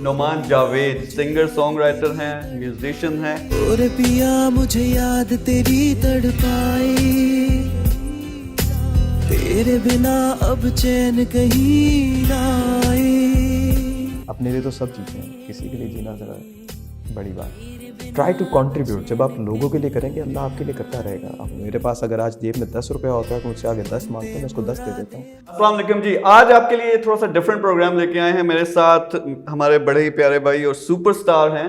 Noman Javed singer songwriter ہیں, musician ہیں. اور پیا مجھے یاد تیری تڑپائی, تیرے بنا اب چین کہیں نہ آئے. اپنے لیے تو سب چیزیں ہیں, کسی کے لیے جینا ذرا بڑی بات. Try to contribute. جب آپ لوگوں کے لیے کریں گے اللہ آپ کے لیے کرتا رہے گا. اب میرے پاس اگر آج جیب میں 10 روپیہ ہوتا ہے تو مجھ سے آگے 10 مانگتے ہیں, میں اس کو 10 دے دیتا ہوں. السلام علیکم جی. آج آپ کے لیے تھوڑا سا ڈفرینٹ پروگرام لے کے آئے ہیں. میرے ساتھ ہمارے بڑے ہی پیارے بھائی اور سپر سٹار ہیں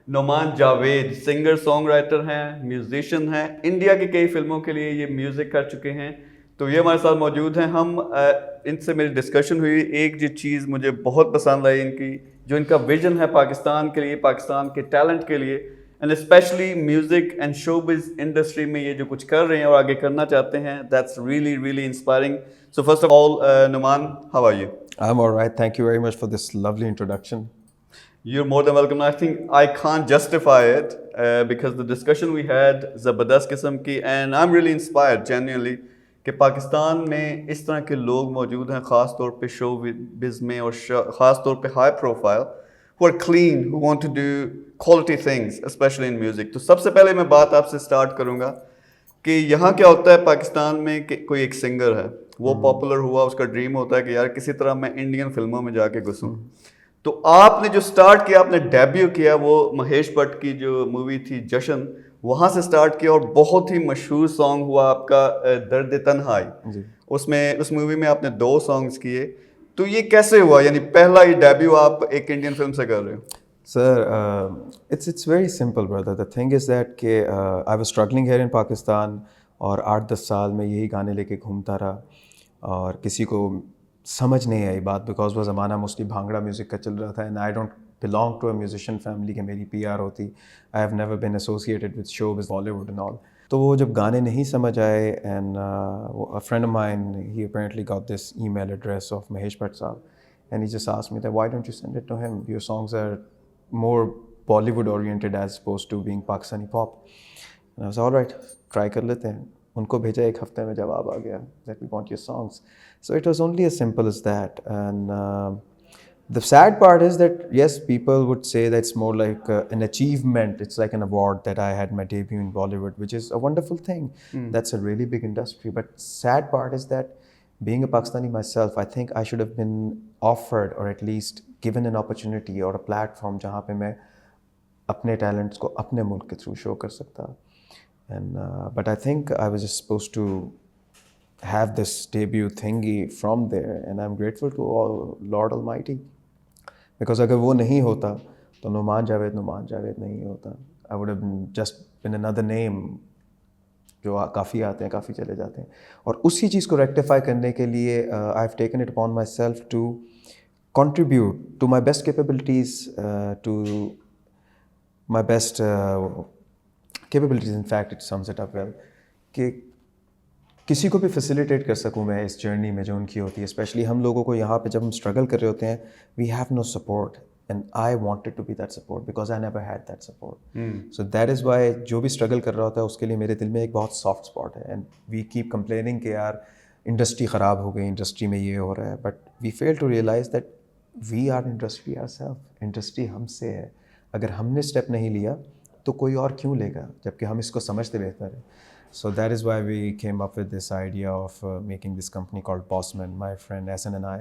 Nauman Javed, singer songwriter ہیں, میوزیشین ہیں. انڈیا کی کئی فلموں کے لیے یہ میوزک کر چکے ہیں, تو یہ ہمارے ساتھ موجود ہیں. ہم ان سے میری ڈسکشن ہوئی. ایک جو چیز مجھے بہت پسند آئی ان کی, جو ان کا ویژن ہے پاکستان کے لیے, پاکستان کے ٹیلنٹ کے لیے, and specially music and showbiz industry میں یہ جو کچھ کر رہے ہیں اور آگے کرنا چاہتے ہیں, that's really really inspiring. So first of all Nauman, how are you? I'm all right. Thank you very much for this lovely introduction. You're more than welcome. I think I can't justify it because the discussion we had زبردست قسم کی, and I'm really inspired genuinely کہ پاکستان میں اس طرح کے لوگ موجود ہیں, خاص طور پہ شو بز میں, اور خاص طور پہ high profile, who are clean, who want to do quality things, especially in music. تو سب سے پہلے میں بات آپ سے سٹارٹ کروں گا کہ یہاں کیا ہوتا ہے پاکستان میں کہ کوئی ایک سنگر ہے, وہ پاپولر ہوا, اس کا ڈریم ہوتا ہے کہ یار کسی طرح میں انڈین فلموں میں جا کے گھسوں. تو آپ نے جو سٹارٹ کیا, آپ نے ڈیبیو کیا, وہ مہیش بھٹ کی جو مووی تھی جشن, وہاں سے سٹارٹ کیا, اور بہت ہی مشہور سانگ ہوا آپ کا درد تنہائی. اس میں اس مووی میں آپ نے 2 سانگز کیے. تو یہ کیسے ہوا, یعنی پہلا ہی ڈیبیو آپ ایک انڈین فلم سے کر رہے ہو؟ Sir, it's very simple, brother. The thing is that کہ I was struggling here in Pakistan, اور 8-10 سال میں یہی گانے لے کے گھومتا رہا, اور کسی کو سمجھ نہیں آئی بات, بیکاز وہ زمانہ موسٹلی بھانگڑا میوزک کا چل رہا تھا, and I don't belong to a musician family کہ میری PR ہوتی. I have never been associated with showbiz, Bollywood and all. تو وہ جب گانے نہیں سمجھ آئے, and a friend of mine, he apparently got this email address of Mahesh Bhatt صاحب, and he just asked me that why don't you send it to him, your songs are more Bollywood oriented as opposed to being Pakistani pop. And I was all right, try کر لیتے ہیں. ان کو بھیجا, 1 ہفتے میں جواب آ گیا that we want your songs. So it was only as simple as that. And the sad part is that yes, people would say that it's more like an achievement, it's like an award that I had my debut in Bollywood, which is a wonderful thing. That's a really big industry. But sad part is that being a Pakistani myself, I think I should have been offered or at least given an opportunity or a platform جہاں پہ میں اپنے talents کو اپنے ملک کے through شو کر سکتا. And but I think I was just supposed to have this debut thingy from there, and I'm grateful to Lord Almighty, because اگر وہ نہیں ہوتا تو نعمان جاوید نہیں ہوتا. I would have just been another name جو کافی آتے ہیں کافی چلے جاتے ہیں. اور اسی چیز کو ریکٹیفائی کرنے کے لیے I have taken it upon myself to contribute to my best capabilities, to my best capabilities, in fact it sums it up well, کہ کسی کو بھی فیسیلیٹیٹ کر سکوں میں اس جرنی میں جو ان کی ہوتی ہے. اسپیشلی ہم لوگوں کو یہاں پہ جب ہم اسٹرگل کر رہے ہوتے ہیں, we have no support, and I wanted to be that support because I never had that support. So that is why جو بھی اسٹرگل کر رہا ہوتا ہے اس کے لیے میرے دل میں ایک بہت سافٹ اسپاٹ ہے, and we keep complaining کہ یار انڈسٹری خراب ہو گئی, انڈسٹری میں یہ ہو رہا ہے, but we fail to realize that we are industry ourselves. Industry ہم سے ہے. اگر ہم نے اسٹیپ نہیں لیا تو کوئی اور کیوں لے گا, جبکہ ہم اس کو سمجھتے بہتر ہیں. So that is why we came up with this idea of making this company called Bossman. My friend Ahsan and I,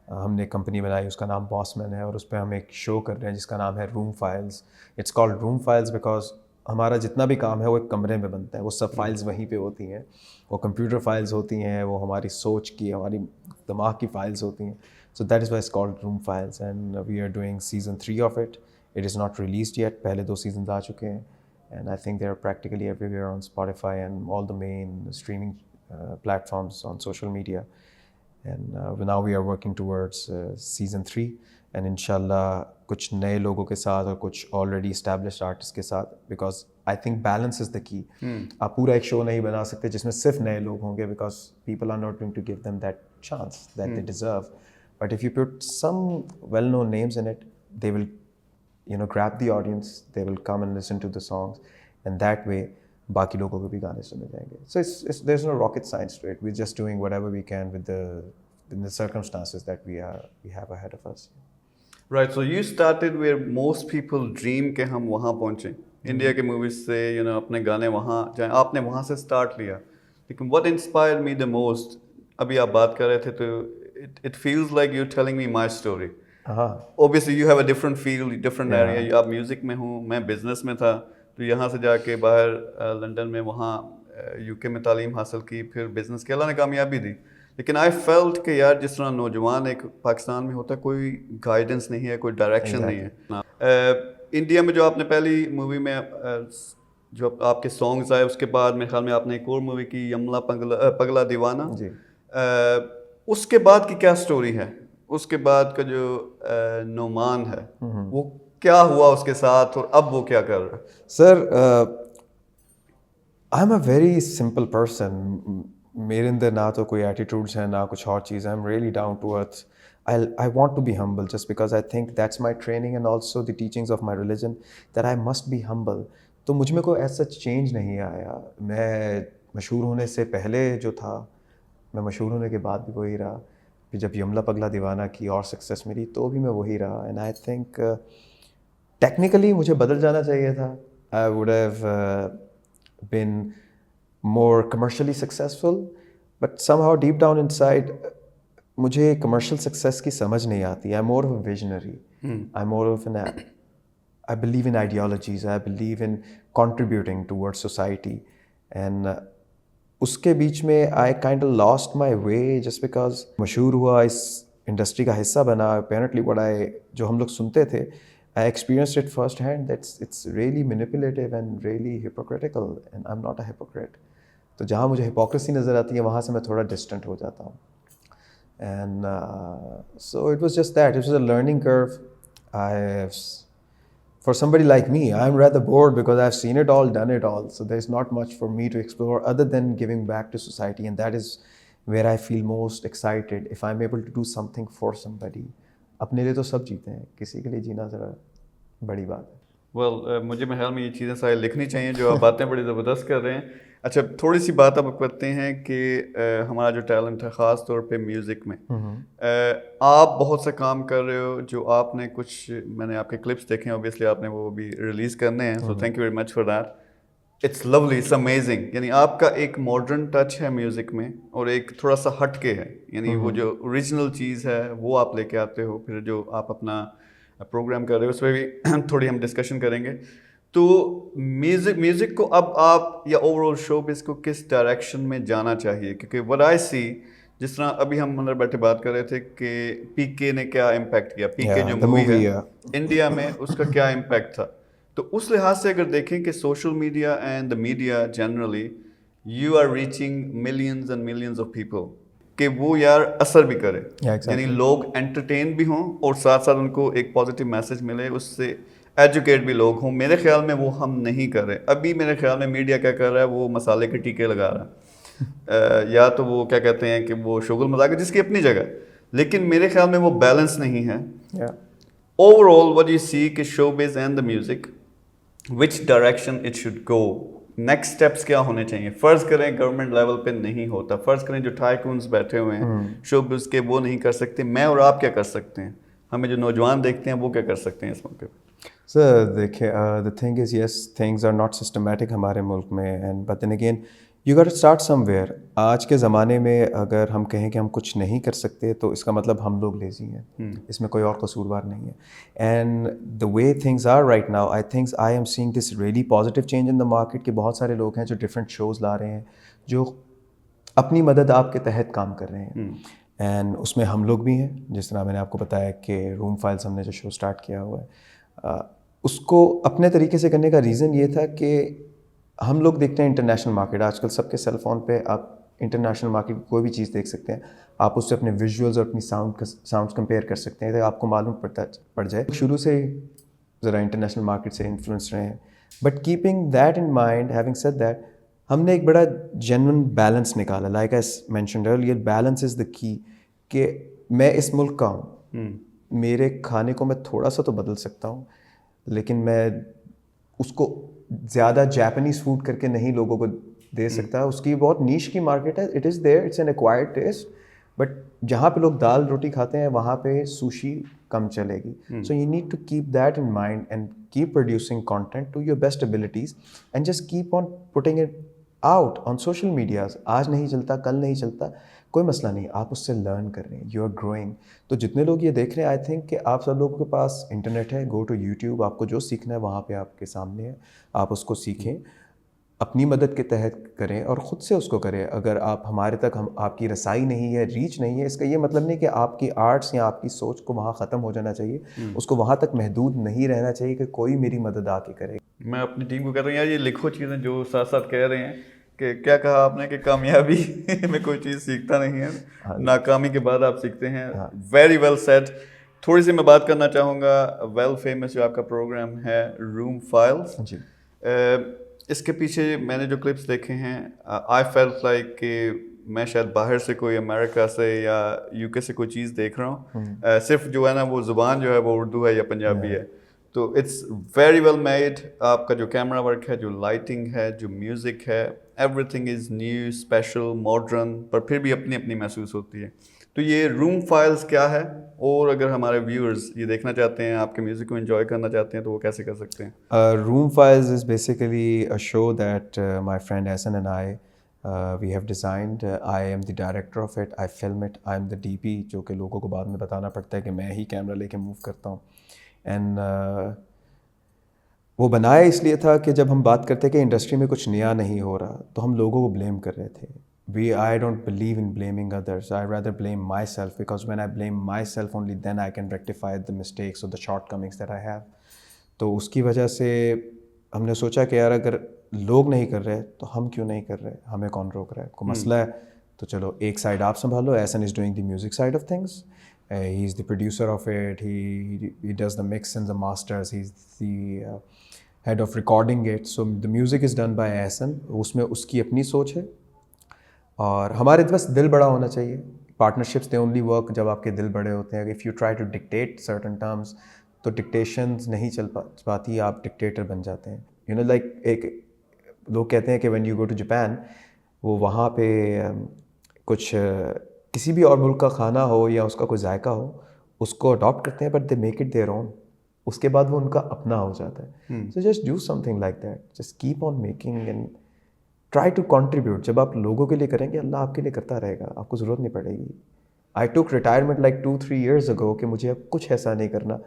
ہم نے کمپنی بنائی, اس کا نام Bossman ہے, اور اس پہ ہم ایک شو کر رہے ہیں جس کا نام ہے Room Files. It's called Room Files because ہمارا جتنا بھی کام ہے وہ ایک کمرے میں بنتا ہے, وہ سب فائلز وہیں پہ ہوتی ہیں, وہ کمپیوٹر فائلز ہوتی ہیں, وہ ہماری سوچ کی, ہماری دماغ کی فائلز ہوتی ہیں. So that is why it's called Room Files, and we are doing season 3 of it. It is not released yet. پہلے 2 seasons آ چکے ہیں, and I think they are practically everywhere on Spotify and all the main streaming platforms on social media. And now we are working towards season 3, and inshallah کچھ نئے لوگوں کے ساتھ اور کچھ already established artists کے ساتھ, because I think balance is the key. آپ پورا ایک شو نہیں بنا سکتے جس میں صرف نئے لوگ ہوں گے, because people are not going to give them that chance that they deserve. But if you put some well-known names in it, they will grab the audience, they will come and listen to the songs, and that way باقی لوگوں کو بھی گانے سنے جائیں گے. So there's no rocket science to it. We're just doing whatever we can with the circumstances that we have ahead of us. Right, so you started where most people dream کہ ہم وہاں پہنچیں, انڈیا کے movies سے اپنے گانے وہاں جائیں, آپ نے وہاں سے اسٹارٹ لیا. لیکن what inspired me the most, ابھی آپ بات کر رہے تھے تو it feels like you're telling me my story. Obviously you have a different field, different area. آپ میوزک میں ہوں, میں بزنس میں تھا, تو یہاں سے جا کے باہر لنڈن میں, وہاں یو کے میں تعلیم حاصل کی, پھر بزنس کے اللہ نے کامیابی دی. لیکن آئی فیلٹ کہ یار جس طرح نوجوان ایک پاکستان میں ہوتا ہے, کوئی گائیڈنس نہیں ہے, کوئی ڈائریکشن نہیں ہے. انڈیا میں جو آپ نے پہلی مووی میں جو آپ کے سانگز آئے, اس کے بعد میرے خیال میں آپ نے ایک اور مووی کی یملا پگلا دیوانہ, اس کے بعد کی کیا سٹوری ہے, اس کے بعد کا جو نعمان ہے وہ کیا ہوا اس کے ساتھ, اور اب وہ کیا کر رہا ہے؟ Sir I am a very simple person. میرے اندر نہ تو کوئی ایٹیٹیوڈس ہیں نہ کچھ اور چیز. I am really down to earth. I want to be humble just because I think that's my training and also the teachings of my religion that I must be humble. تو مجھ میں کوئی ایسا چینج نہیں آیا. میں مشہور ہونے سے پہلے جو تھا, میں مشہور ہونے کے بعد بھی وہی رہا. پھر جب یملا پگلا دیوانہ کی اور سکسیس ملی تو بھی میں وہی رہا. اینڈ آئی تھنک ٹیکنیکلی مجھے بدل جانا چاہیے تھا. I would have been more commercially successful, but somehow deep down inside مجھے کمرشل سکسیس کی سمجھ نہیں آتی. I am more of a visionary. I am more of an I believe in ideologies. I believe in contributing toward society. And اس کے بیچ میں I kind of lost my way just because مشہور ہوا, اس انڈسٹری کا حصہ بنا. Apparently جو ہم لوگ سنتے تھے, I experienced it first hand. It's really manipulative and really hypocritical, and I'm not a hypocrite. تو جہاں مجھے hypocrisy نظر آتی ہے وہاں سے میں تھوڑا distant ہو جاتا ہوں. And so it was just that. It was a learning curve. For somebody like me, I'm rather bored because I've seen it all, done it all. So there's not much for me to explore other than giving back to society, and that is where I feel most excited. If I'm able to do something for somebody. اپنے لیے تو سب جیتے ہیں, کسی کے لیے جینا ذرا بڑی بات ہے. ویل مجھے میرے خیال میں یہ چیزیں ساری لکھنی چاہیے جو آپ باتیں بڑی زبردست کر رہے ہیں. اچھا تھوڑی سی بات آپ کرتے ہیں کہ ہمارا جو ٹیلنٹ ہے خاص طور پہ میوزک میں, آپ بہت سے کام کر رہے ہو جو آپ نے کچھ, میں نے آپ کے کلپس دیکھے ہیں, اوبیسلی آپ نے وہ بھی ریلیز کرنے ہیں, so thank you very much for that. It's lovely, it's amazing. یعنی آپ کا ایک ماڈرن ٹچ ہے میوزک میں اور ایک تھوڑا سا ہٹ کے ہے, یعنی وہ جو اوریجنل چیز ہے وہ آپ لے کے آتے ہو. پھر جو آپ اپنا پروگرام کر رہے ہو اس پہ بھی تھوڑی ہم ڈسکشن کریں گے. تو میوزک کو اب آپ یا اوور آل شو بز کو کس ڈائریکشن میں جانا چاہیے, کیونکہ what I see, جس طرح ابھی ہم اندر بیٹھے بات کر رہے تھے کہ پی کے نے کیا امپیکٹ کیا, پی کے جو مووی ہے انڈیا میں اس کا کیا امپیکٹ تھا. تو اس لحاظ سے اگر دیکھیں کہ social media and the media generally, you are reaching millions and millions of people, کہ وہ یار اثر بھی کرے, یعنی لوگ انٹرٹین بھی ہوں اور ساتھ ساتھ ان کو ایک پازیٹیو میسج ملے, اس سے ایجوکیٹ بھی لوگ ہوں. میرے خیال میں وہ ہم نہیں کر رہے. ابھی میرے خیال میں میڈیا کیا کر رہا ہے, وہ مسالے کے ٹیکے لگا رہا ہے, یا تو وہ کیا کہتے ہیں کہ وہ شغل مذاق ہے جس کی اپنی جگہ, لیکن میرے خیال میں وہ بیلنس نہیں ہے. Overall what you see کہ show biz and the music, which direction it should go, next steps کیا ہونے چاہیے. فرض کریں گورنمنٹ لیول پہ نہیں ہوتا, فرض کریں جو ٹائکونز بیٹھے ہوئے ہیں شو بز کے وہ نہیں کر سکتے, میں اور آپ کیا کر سکتے ہیں, ہمیں جو نوجوان دیکھتے ہیں وہ کیا کر سکتے ہیں اس موقع پہ. سر دیکھیں, the thing is yes, things are not systematic ہمارے ملک میں, and but then again you got to start somewhere. آج کے زمانے میں اگر ہم کہیں کہ ہم کچھ نہیں کر سکتے تو اس کا مطلب ہم لوگ لیزی ہیں, اس میں کوئی اور قصوروار نہیں ہے. And the way things are right now, I am seeing this really positive change in the market کہ بہت سارے لوگ ہیں جو ڈفرینٹ شوز لا رہے ہیں, جو اپنی مدد آپ کے تحت کام کر رہے ہیں. اینڈ اس میں ہم لوگ بھی ہیں, جس طرح میں نے آپ کو بتایا کہ روم فائلس ہم نے جو شو اسٹارٹ کیا ہوا ہے, اس کو اپنے طریقے سے کرنے کا ریزن یہ تھا کہ ہم لوگ دیکھتے ہیں انٹرنیشنل مارکیٹ, آج کل سب کے سیل فون پہ آپ انٹرنیشنل مارکیٹ کی کوئی بھی چیز دیکھ سکتے ہیں, آپ اس سے اپنے ویژولز اور اپنی ساؤنڈس کمپیئر کر سکتے ہیں, تو آپ کو معلوم پڑ جائے. شروع سے ذرا انٹرنیشنل مارکیٹ سے انفلوئنس رہے ہیں, but keeping that in mind, having said that, ہم نے ایک بڑا جینون بیلنس نکالا. Like I mentioned earlier, balance is the key, کہ میں اس ملک کا ہوں, میرے کھانے کو میں تھوڑا سا تو بدل سکتا ہوں, لیکن میں اس کو زیادہ جیپنیز فوڈ کر کے نہیں لوگوں کو دے سکتا. اس کی بہت نیش کی مارکیٹ ہے, it is there, it's an acquired taste, but جہاں پہ لوگ دال روٹی کھاتے ہیں وہاں پہ سوشی کم چلے گی. So you need to keep that in mind and keep producing content to your best abilities and just keep on putting it out on social medias. آج نہیں چلتا, کل نہیں چلتا, کوئی مسئلہ نہیں, آپ اس سے لرن کر رہے ہیں, یو آر گروئنگ. تو جتنے لوگ یہ دیکھ رہے ہیں, آئی تھنک کہ آپ سب لوگوں کے پاس انٹرنیٹ ہے, گو ٹو یوٹیوب, آپ کو جو سیکھنا ہے وہاں پہ آپ کے سامنے ہے, آپ اس کو سیکھیں, اپنی مدد کے تحت کریں اور خود سے اس کو کریں. اگر آپ ہمارے تک آپ کی رسائی نہیں ہے, ریچ نہیں ہے, اس کا یہ مطلب نہیں کہ آپ کی آرٹس یا آپ کی سوچ کو وہاں ختم ہو جانا چاہیے, اس کو وہاں تک محدود نہیں رہنا چاہیے کہ کوئی میری مدد آ کے کرے. میں اپنی ٹیم کو کہتا ہوں یار یہ لکھو چیزیں جو ساتھ ساتھ کہہ رہے ہیں کہ کیا کہا آپ نے کہ کامیابی میں کوئی چیز سیکھتا نہیں ہے, ناکامی کے بعد آپ سیکھتے ہیں. Very well said. تھوڑی سی میں بات کرنا چاہوں گا ویل فیمس جو آپ کا پروگرام ہے روم فائلز. جی, اس کے پیچھے میں نے جو کلپس دیکھے ہیں, آئی فیلٹ لائک کہ میں شاید باہر سے کوئی امریکہ سے یا یو کے سے کوئی چیز دیکھ رہا ہوں. صرف جو ہے نا وہ زبان جو ہے وہ اردو ہے یا پنجابی ہے. تو اٹس ویری ویل میڈ. آپ کا جو کیمرہ ورک ہے, جو لائٹنگ ہے, جو میوزک ہے, everything is new, special, modern, پر پھر بھی اپنی اپنی محسوس ہوتی ہے. تو یہ روم فائلز کیا ہے, اور اگر ہمارے ویورز یہ دیکھنا چاہتے ہیں, آپ کے میوزک کو انجوائے کرنا چاہتے ہیں, تو وہ کیسے کر سکتے ہیں؟ Room files is basically a show that my friend Ahsan and I we have designed. I am the director of it, I film it, I am the DP, جو کہ لوگوں کو بعد میں بتانا پڑتا ہے کہ میں ہی کیمرہ لے کے موو کرتا ہوں. اینڈ وہ بنایا اس لیے تھا کہ جب ہم بات کرتے کہ انڈسٹری میں کچھ نیا نہیں ہو رہا تو ہم لوگوں کو بلیم کر رہے تھے. I don't believe in blaming others. I rather blame myself, because when I blame myself only then I can rectify the mistakes or the shortcomings that I have. تو اس کی وجہ سے ہم نے سوچا کہ یار اگر لوگ نہیں کر رہے تو ہم کیوں نہیں کر رہے, ہمیں کون روک رہا ہے. کوئی مسئلہ ہے تو چلو ایک سائڈ آپ سنبھالو. Ahsan is doing the music side of things. He is the producer of it. He does the mix and the masters. He's the head of recording it. So the music is done by Ahsan. اس میں اس کی اپنی سوچ ہے, اور ہمارے بس دل بڑا ہونا چاہیے. پارٹنرشپس دے اونلی ورک جب آپ کے دل بڑے ہوتے ہیں. If you try to dictate certain terms تو ڈکٹیشنز نہیں چل پاتی, آپ ڈکٹیٹر بن جاتے ہیں. یو نو لائک ایک لوگ کہتے ہیں کہ when you go to Japan, وہ وہاں پہ کچھ کسی بھی اور ملک کا کھانا ہو یا اس کا کوئی ذائقہ ہو اس کو اڈاپٹ کرتے ہیں, but they make it their own. اس کے بعد وہ ان کا اپنا ہو جاتا ہے. So just do something like that, just keep on making and try to contribute. جب آپ لوگوں کے لیے کریں گے اللہ آپ کے لیے کرتا رہے گا, آپ کو ضرورت نہیں پڑے گی. آئی ٹوک ریٹائرمنٹ لائک 2-3 years ago کہ مجھے اب کچھ ایسا نہیں کرنا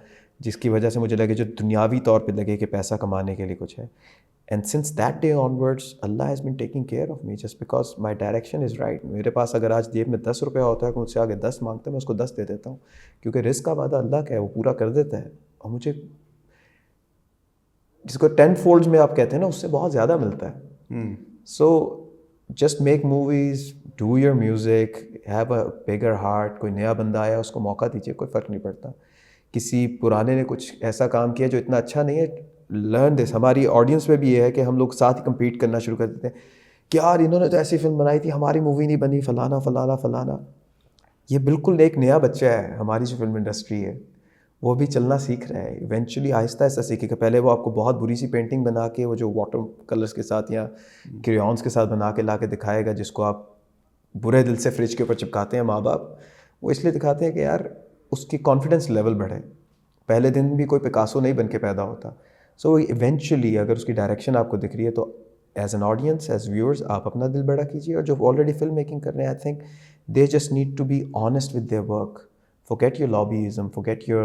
جس کی وجہ سے مجھے لگے جو دنیاوی طور پہ لگے کہ پیسہ کمانے کے لیے کچھ ہے. And since that day on words Allah has been taking care of me just because my direction is right. میرے پاس اگر آج جیب میں 10 روپیہ ہوتا ہے کہ مجھ سے آگے 10 مانگتا ہے, میں اس کو 10 دے دیتا ہوں, کیونکہ رزق کا وعدہ اللہ کا ہے, وہ پورا کر دیتا ہے. اور مجھے جس کو 10 folds میں آپ کہتے ہیں نا, اس سے بہت زیادہ ملتا ہے. So just make movies, do your music, have a bigger heart. کوئی نیا بندہ آیا اس کو موقع دیجیے, کوئی فرق نہیں پڑتا. کسی پرانے نے کچھ ایسا کام کیا جو اتنا اچھا نہیں ہے, لرن دس. ہماری آڈینس میں بھی یہ ہے کہ ہم لوگ ساتھ ہی کمپیٹ کرنا شروع کر دیتے ہیں کہ یار انہوں نے تو ایسی فلم بنائی تھی, ہماری مووی نہیں بنی, فلانا فلانا فلانا. یہ بالکل ایک نیا بچہ ہے. ہماری جو فلم انڈسٹری ہے وہ بھی چلنا سیکھ رہا ہے. ایونچولی آہستہ آہستہ سیکھے گا. پہلے وہ آپ کو بہت بری سی پینٹنگ بنا کے, وہ جو واٹر کلرس کے ساتھ یا کریونس کے ساتھ بنا کے لا کے دکھائے گا, جس کو آپ برے دل سے فریج کے اوپر چپکاتے ہیں ماں باپ. وہ اس لیے دکھاتے ہیں کہ یار اس کی کانفیڈنس لیول بڑھے. پہلے دن بھی کوئی پکاسو نہیں بن کے پیدا ہوتا. سو ایونچولی اگر اس کی ڈائریکشن آپ کو دکھ رہی ہے تو as an audience, as viewers, آپ اپنا دل بڑا کیجیے. اور جو آلریڈی فلم میکنگ کر رہے ہیں, I think they just need to be honest with their work. forget your lobbyism, forget your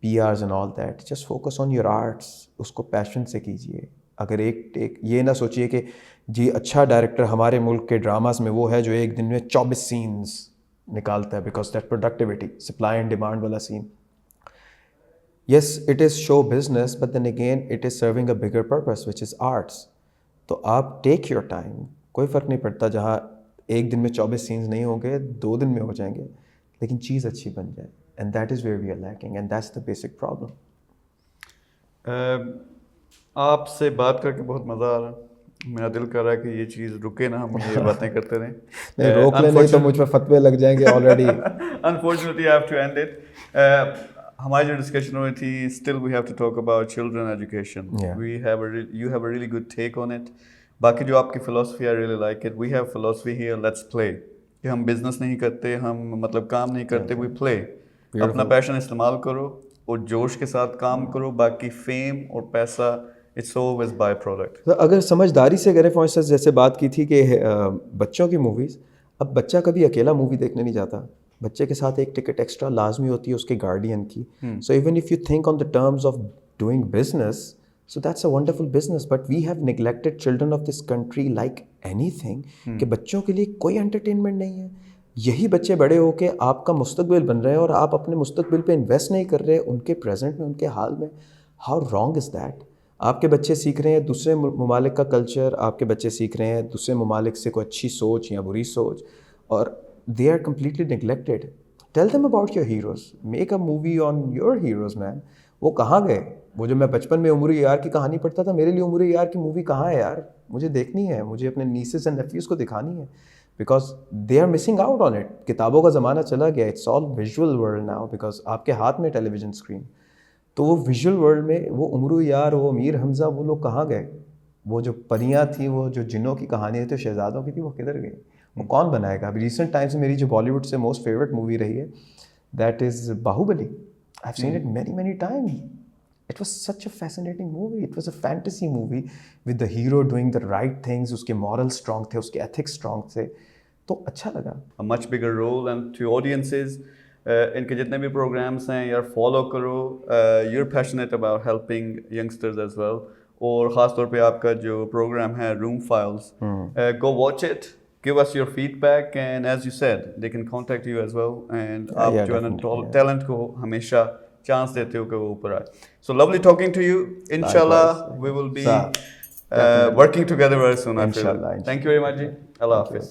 PRs and all that. Just focus on your arts. اس کو پیشن سے کیجیے. اگر ایک یہ نہ سوچیے کہ جی اچھا ڈائریکٹر ہمارے ملک کے ڈراماز میں وہ ہے جو ایک دن میں 24 سینز نکالتا ہے, because that productivity, supply and demand والا scene. Yes it is show business, but then again it is serving a bigger purpose which is arts. تو آپ ٹیک یور ٹائم, کوئی فرق نہیں پڑتا. جہاں ایک دن میں 24 سینز نہیں ہوں گے, 2 دن میں ہو جائیں گے, لیکن چیز اچھی بن جائے. And that is where we are lacking, and that's the basic problem. آپ سے بات کر کے بہت مزہ آ رہا. میرا دل کر رہا ہے کہ یہ چیز رکے نا, ہم یہ باتیں کرتے رہیں. نہیں روک لیں, نہیں تو مجھ پہ فتوے لگ جائیں گے already. Unfortunately I have to end it. ہماری جو ڈسکشن ہوئی تھی, still we have to talk about children education. You have a really good take on it. باقی جو آپ کی philosophy, I really like it. We have philosophy here, let's play. کہ ہم بزنس نہیں کرتے, ہم مطلب کام نہیں کرتے, وی پلے. اپنا پیشن استعمال کرو اور جوش کے ساتھ کام کرو, باقی فیم اور پیسہ اٹس آلویز بائی پروڈکٹ. اگر سمجھداری سے کریں, فار انسٹنس جیسے بات کی تھی کہ بچوں کی موویز, اب بچہ کبھی اکیلا مووی دیکھنے نہیں جاتا, بچے کے ساتھ ایک ٹکٹ ایکسٹرا لازمی ہوتی ہے اس کے گارڈین کی. So even if you think on the terms of doing business, so that's a wonderful business, but we have neglected children of this country like اینی تھنگ, کہ بچوں کے لیے کوئی انٹرٹینمنٹ نہیں ہے. یہی بچے بڑے ہو کے آپ کا مستقبل بن رہے ہیں اور آپ اپنے مستقبل پہ انویسٹ نہیں کر رہے ان کے پریزنٹ میں, ان کے حال میں. How wrong is that? آپ کے بچے سیکھ رہے ہیں دوسرے ممالک کا کلچر, آپ کے بچے سیکھ رہے ہیں دوسرے ممالک سے کوئی اچھی سوچ یا بری سوچ, اور they are completely neglected. Tell them about your heroes, make a movie on your heroes man. وہ کہاں گئے؟ وہ جو میں بچپن میں عمر یار کی کہانی پڑھتا تھا, میرے لیے عمر یار کی مووی کہاں ہے یار؟ مجھے دیکھنی ہے, مجھے اپنے نیسز اینڈ نیفیوز کو دکھانی ہے, because they are missing out on it. کتابوں کا زمانہ چلا گیا, it's all visual world now, because آپ کے ہاتھ میں ٹیلی ویژن اسکرین. تو وہ ویژول ورلڈ میں وہ عمر یار, وہ امیر حمزہ, وہ لوگ کہاں گئے؟ وہ جو پریاں تھیں, وہ جو جنوں کی کہانیاں تھیں, شہزادوں کی تھی, وہ کدھر گئی؟ وہ کون بنائے گا؟ ابھی ریسنٹ ٹائمس میں میری جو بالی ووڈ سے موسٹ فیوریٹ مووی رہی ہے, that is Baahubali. I have seen it many many time. It was such a fascinating movie. It was a fantasy movie with the hero doing the right things. اس کے morals strong تھے, اس کے ethics strong تھے, تو اچھا لگا. A much bigger role, and to audiences, ان کے جتنے بھی پروگرامس ہیں یار فالو کرو. You're passionate about helping youngsters as well, اور خاص طور پہ آپ کا جو پروگرام ہے Room Files, go watch it, give us your feedback, and as you said, they can contact you as well, and آپ جو ہے ٹیلنٹ کو ہمیشہ چانس دیتے ہو کہ وہ اوپر آئے. So lovely talking to you. Inshallah we will be working together very soon. Inshallah. Thank you very much. Allah Hafiz.